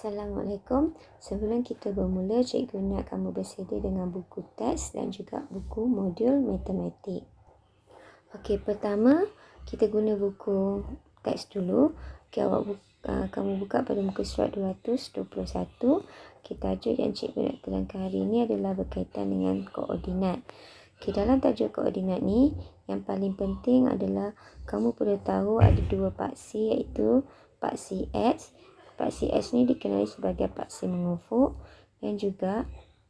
Assalamualaikum. Sebelum kita bermula, cikgu nak kamu bersedia dengan buku teks dan juga buku modul matematik. Okey, pertama kita guna buku teks dulu. Okey, kamu buka pada muka surat 221. Tajuk yang cikgu nak terangkan hari ini adalah berkaitan dengan koordinat. Okey, dalam tajuk koordinat ni, yang paling penting adalah kamu perlu tahu ada dua paksi, iaitu paksi X. Paksi X ni dikenali sebagai paksi mengufuk dan juga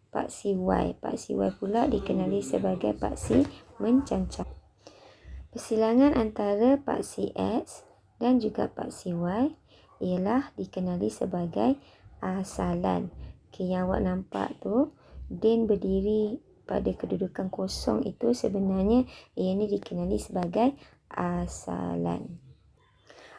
paksi Y. Paksi Y pula dikenali sebagai paksi mencancang. Persilangan antara paksi X dan juga paksi Y ialah dikenali sebagai asalan. Okey, yang awak nampak tu, din berdiri pada kedudukan kosong itu sebenarnya ini dikenali sebagai asalan.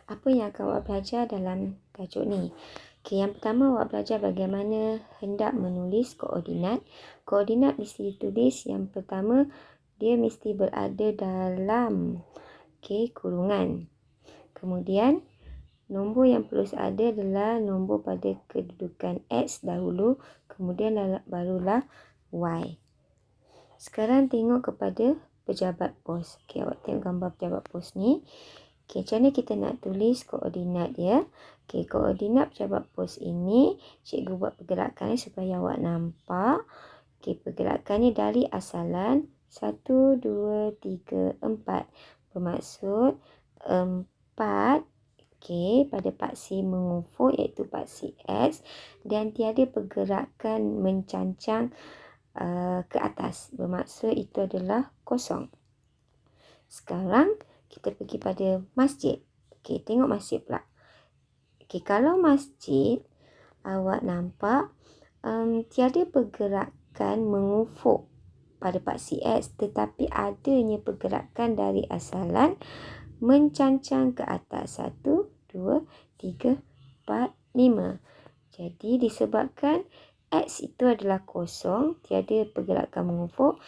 Apa yang akan awak belajar dalam tajuk ni? Okey, yang pertama awak belajar bagaimana hendak menulis koordinat. Koordinat mesti ditulis, yang pertama dia mesti berada dalam kurungan. Kemudian nombor yang perlu ada adalah nombor pada kedudukan X dahulu, kemudian barulah Y. Sekarang tengok kepada pejabat pos. Okey, awak tengok gambar pejabat pos ni. Okey, macam mana kita nak tulis koordinat dia? Okey, koordinat pejabat pos ini, cikgu buat pergerakan supaya awak nampak. Okey, pergerakan ni dari asalan 1, 2, 3, 4. Bermaksud 4 pada paksi mengufuk iaitu paksi X dan tiada pergerakan mencancang ke atas. Bermaksud itu adalah kosong. Sekarang kita pergi pada masjid. Okey, tengok masjid pula. Okey, kalau masjid awak nampak tiada pergerakan mengufuk pada paksi X, tetapi adanya pergerakan dari asalan mencancang ke atas. 1, 2, 3, 4, 5. Jadi disebabkan X itu adalah kosong, tiada pergerakan mengufuk,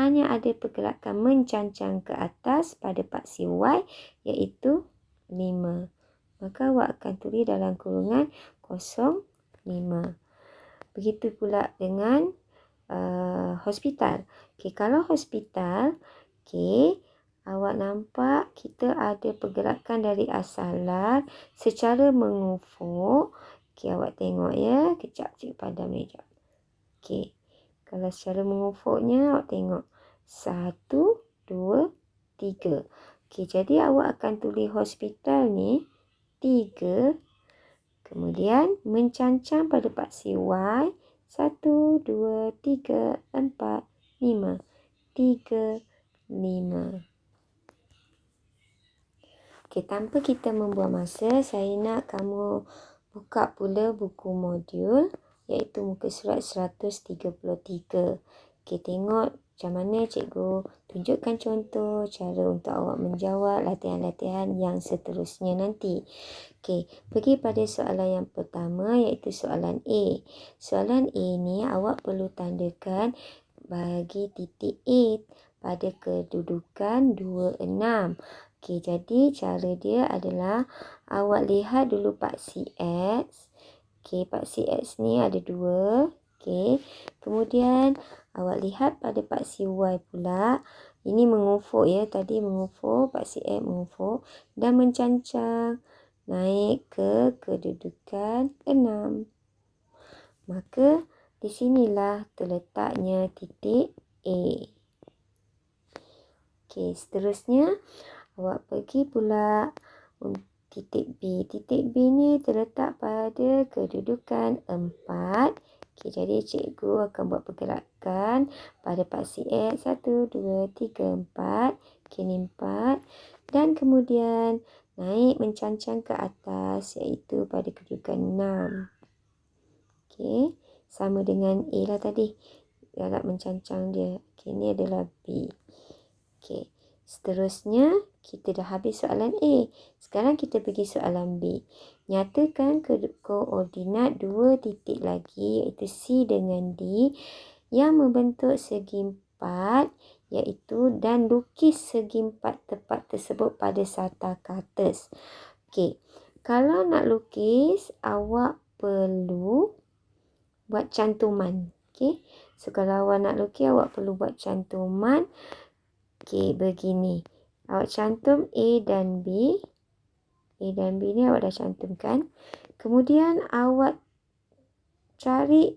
hanya ada pergerakan mencancang ke atas pada paksi Y iaitu 5. Maka awak akan tulis dalam kurungan 0, 5. Begitu pula dengan hospital. Okey, kalau hospital, awak nampak kita ada pergerakan dari asalan secara mengufuk. Okey, awak tengok ya. Kejap, cikgu padam ni sekejap. Okey, kalau secara mengufuknya awak tengok 1, 2, 3. Okey, jadi awak akan tulis hospital ni 3. Kemudian mencancang pada paksi Y 1, 2, 3, 4, 5. 3, 5. Okey, tanpa kita membuang masa, saya nak kamu buka pula buku modul iaitu muka surat 133. Okey, tengok macam mana cikgu tunjukkan contoh cara untuk awak menjawab latihan-latihan yang seterusnya nanti. Okey, pergi pada soalan yang pertama iaitu soalan A. Soalan A ni awak perlu tandakan bagi titik A pada kedudukan 26. Okey, jadi cara dia adalah awak lihat dulu paksi X. Okey, paksi X ni ada 2. Okey, kemudian awak lihat pada paksi Y pula. Ini mengufuk ya, tadi mengufuk, paksi X mengufuk dan mencancang naik ke kedudukan 6. Maka di sinilah terletaknya titik A. Okey, seterusnya awak pergi pula titik B. Titik B ni terletak pada kedudukan 4. Okey, jadi cikgu akan buat pergerakan pada paksi X 1, 2, 3, 4. Okey, ni 4. Dan kemudian naik mencancang ke atas iaitu pada kedudukan 6. Okey, sama dengan A lah tadi. Jarak mencancang dia. Okey, ni adalah B. Okey, seterusnya kita dah habis soalan A. Sekarang kita pergi soalan B. Nyatakan koordinat dua titik lagi iaitu C dengan D yang membentuk segi 4 iaitu dan lukis segi 4 tepat tersebut pada sarta kertas. Okey, kalau nak lukis awak perlu buat cantuman. Okey. So, kalau awak nak lukis, awak perlu buat cantuman. Okey, begini. Awak cantum A dan B. A dan B ni awak dah cantumkan. Kemudian awak carikan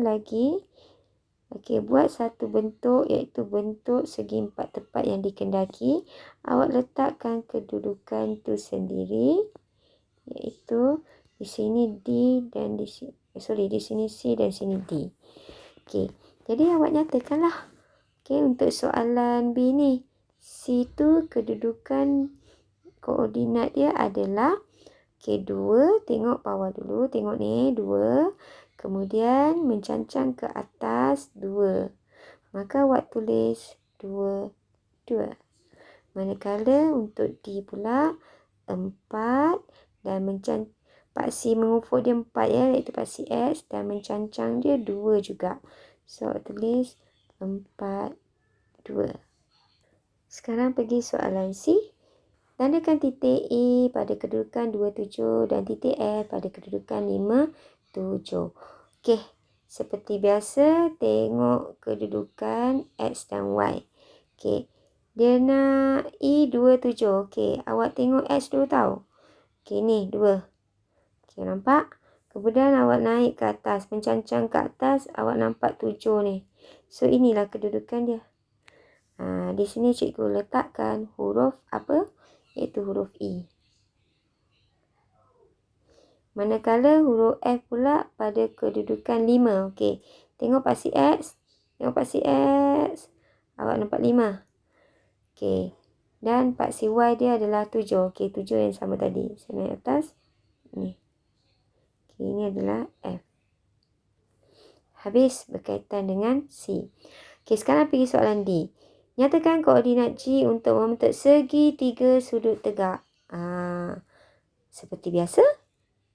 lagi. Okey, buat satu bentuk iaitu bentuk segi empat tepat yang dikendaki. Awak letakkan kedudukan tu sendiri. Iaitu di sini D dan di sini. Di sini C dan sini D. Okey, jadi awak nyatakanlah. Okey, untuk soalan B ni. C tu kedudukan koordinat dia adalah. Okey, 2. Tengok bawah dulu. Tengok ni, 2. Kemudian mencancang ke atas 2. Maka awak tulis 2, 2. Manakala untuk D pula 4 dan Pak C mengufuk dia 4 ya, iaitu Pak C X, dan mencancang dia 2 juga. So awak tulis 4, 2. Sekarang pergi soalan C. Tandakan titik E pada kedudukan 27 dan titik F pada kedudukan 57. Okey, seperti biasa tengok kedudukan X dan Y. Okey, dia nak E 27. Okey, awak tengok X dulu tau. Okey, ni 2. Okey, nampak? Kemudian awak naik ke atas, mencancang ke atas, awak nampak 7 ni. So, inilah kedudukan dia. Di sini cikgu letakkan huruf apa? Iaitu huruf E. Manakala huruf F pula pada kedudukan 5. Okey, tengok Pak C X. Tengok Pak C X. Awak nampak 5. Okey, dan Pak C Y dia adalah 7. Okey, 7 yang sama tadi. Saya naik atas. Ni. Okey, ini adalah F. Habis berkaitan dengan C. Okey, sekarang pergi soalan D. Nyatakan koordinat G untuk membentuk segitiga sudut tegak. Seperti biasa,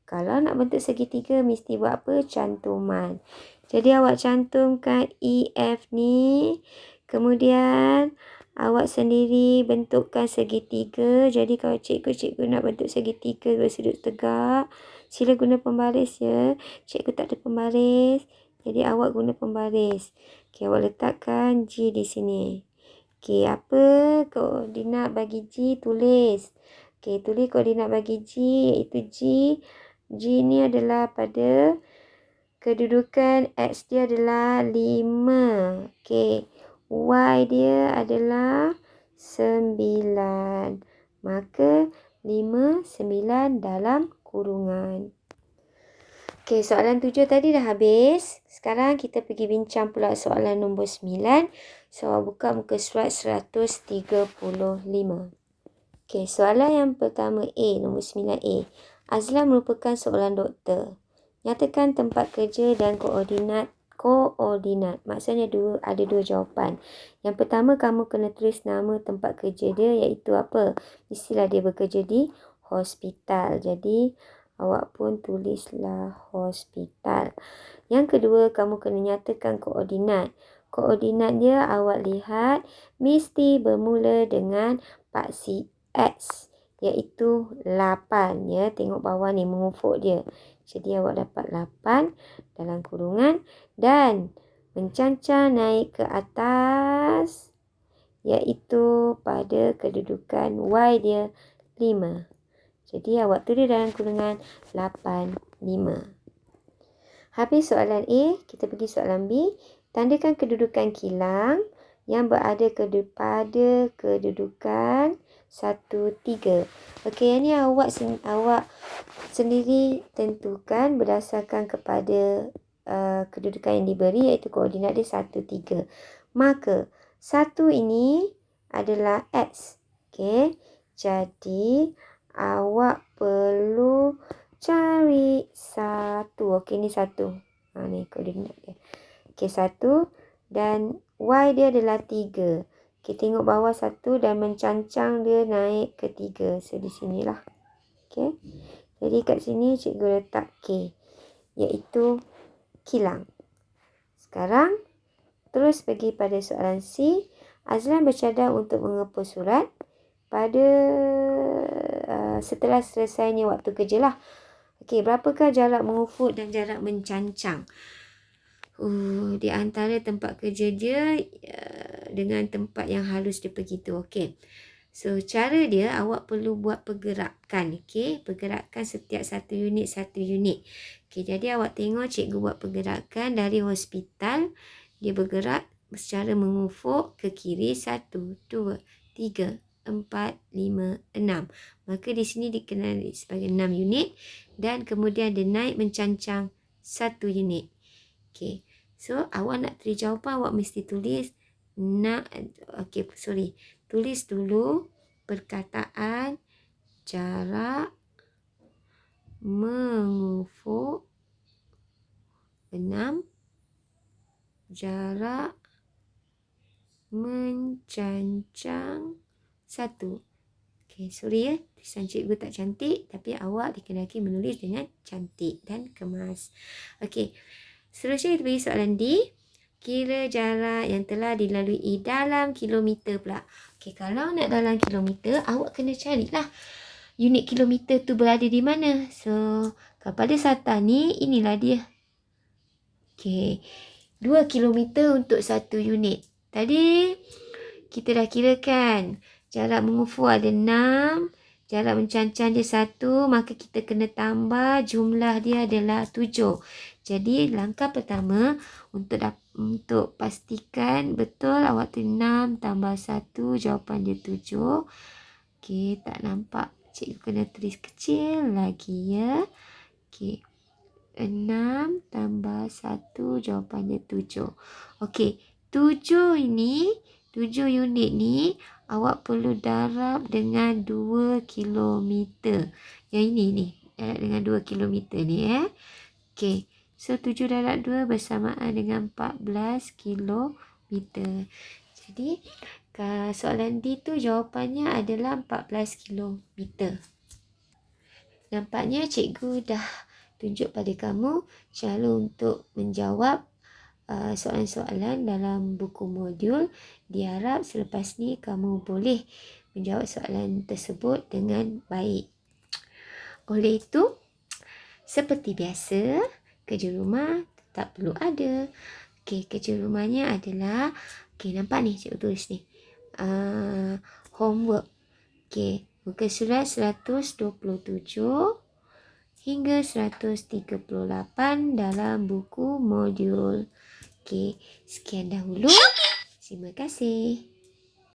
kalau nak bentuk segitiga mesti buat apa? Cantuman. Jadi awak cantumkan EF ni. Kemudian awak sendiri bentukkan segitiga. Jadi kalau cikgu nak bentuk segitiga bersudut tegak, sila guna pembaris ya. Cikgu tak ada pembaris. Jadi awak guna pembaris. Okey, awak letakkan G di sini. Okey, apa koordinat bagi G? Tulis. Okey, tulis koordinat bagi G iaitu G. G ni adalah pada kedudukan X dia adalah 5. Okey, Y dia adalah 9. Maka 5, 9 dalam kurungan. Okey, soalan 7 tadi dah habis. Sekarang kita pergi bincang pula soalan nombor 9. So, buka muka surat 135. Okey, soalan yang pertama A, nombor 9A. Azlan merupakan seorang doktor. Nyatakan tempat kerja dan koordinat. Maksudnya ada dua jawapan. Yang pertama, kamu kena tulis nama tempat kerja dia iaitu apa? Mestilah dia bekerja di hospital. Jadi, awak pun tulislah hospital. Yang kedua, kamu kena nyatakan koordinat. Koordinat dia awak lihat mesti bermula dengan Pak C X iaitu 8 ya. Tengok bawah ni mengufuk dia. Jadi awak dapat 8 dalam kurungan dan mencancang naik ke atas iaitu pada kedudukan Y dia 5. Jadi awak tulis dalam kurungan 8, 5. Habis soalan A, kita pergi soalan B. Tandakan kedudukan kilang yang berada pada kedudukan 1, 3. Okey, yang ni awak sendiri tentukan berdasarkan kepada kedudukan yang diberi iaitu koordinat dia 1, 3. Maka 1 ini adalah X. Okey, jadi awak perlu cari 1. Okey, ni 1. Ni koordinat dia. Okey, 1 dan Y dia adalah 3. Okey, tengok bawah 1 dan mencancang dia naik ke 3. So, di sinilah. Okey. Jadi, kat sini cikgu letak K. Iaitu kilang. Sekarang, terus pergi pada soalan C. Azlan bercadang untuk mengepul surat pada setelah selesainya waktu kerja lah. Okey, berapakah jarak mengufuk dan jarak mencancang? Di antara tempat kerja dia dengan tempat yang halus dia pergi tu. Okey. So, cara dia awak perlu buat pergerakan. Okey, pergerakan setiap satu unit. Okey, jadi awak tengok cikgu buat pergerakan dari hospital. Dia bergerak secara mengufuk ke kiri 1, 2, 3, 4, 5, 6. Maka di sini dikenali sebagai 6 unit dan kemudian dia naik mencancang 1 unit. Okey. So, awak nak tulis jawapan, awak mesti tulis tulis dulu perkataan jarak mengufuk 6, jarak mencancang 1. Okey, sorry tulisan cikgu tak cantik, tapi awak dikenaki menulis dengan cantik dan kemas. Okey, seterusnya kita pergi soalan D. Kira jarak yang telah dilalui dalam kilometer pula. Okey, kalau nak dalam kilometer, awak kena carilah unit kilometer tu berada di mana. So, kalau pada SATA ni, inilah dia. Okey, 2 kilometer untuk 1 unit. Tadi kita dah kirakan jarak mengufuk ada 6, jarak mencancang dia 1, maka kita kena tambah jumlah dia adalah 7. Jadi langkah pertama untuk pastikan betul awak tu 6 tambah 1, jawapan dia 7. Okey, tak nampak. Cikgu kena tulis kecil lagi ya. Okey. 6 tambah 1, jawapannya 7. Okey, 7 unit ni awak perlu darab dengan 2 kilometer. Yang ini ni, darab dengan 2 kilometer ni Okey, so 7 darab 2 bersamaan dengan 14 kilometer. Jadi, soalan D tu jawapannya adalah 14 kilometer. Nampaknya cikgu dah tunjuk pada kamu cara untuk menjawab soalan-soalan dalam buku modul. Diharap selepas ni kamu boleh menjawab soalan tersebut dengan baik. Oleh itu, seperti biasa, kerja rumah tak perlu ada. Okey, kerja rumahnya adalah, okey, nampak ni cikgu tulis ni. Homework. Okey, muka surat 127 hingga 138 dalam buku modul. Okey, sekian dahulu. Terima kasih.